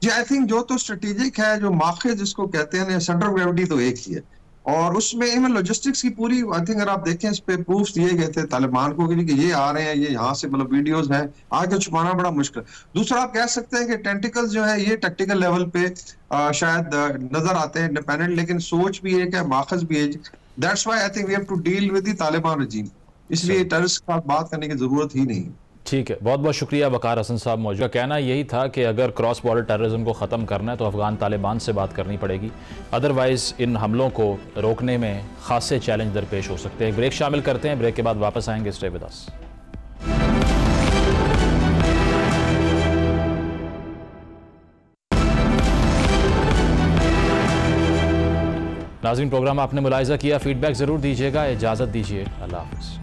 जी आई थिंक जो तो स्ट्रेटेजिक है, जो मार्केट जिसको कहते हैं, सेंटर ऑफ ग्रेविटी तो एक ही है, और उसमें इवन लॉजिस्टिक्स की पूरी आई थिंक अगर आप देखें इस पे प्रूफ्स दिए गए थे तालिबान को कि ये आ रहे हैं, ये यहाँ से मतलब वीडियोस हैं, आगे छुपाना बड़ा मुश्किल। दूसरा आप कह सकते हैं कि टेंटिकल्स जो है ये टैक्टिकल लेवल पे शायद नजर आते हैं इंडिपेंडेंट, लेकिन सोच भी एक है, माखज भी है। That's why I think we have to deal with the Taliban regime, इसलिए टेररिस्ट के साथ बात करने की जरूरत ही नहीं। ठीक है, बहुत बहुत शुक्रिया वकार हसन साहब मौजूद। का कहना यही था कि अगर क्रॉस बॉर्डर टेररिज्म को ख़त्म करना है तो अफगान तालिबान से बात करनी पड़ेगी, अदरवाइज़ इन हमलों को रोकने में खासे चैलेंज दरपेश हो सकते हैं। ब्रेक शामिल करते हैं, ब्रेक के बाद वापस आएंगे। Stay with us. नाज़रीन, प्रोग्राम आपने मुलाहिज़ा किया, फीडबैक ज़रूर दीजिएगा। इजाज़त दीजिए, अल्लाह हाफ़िज़।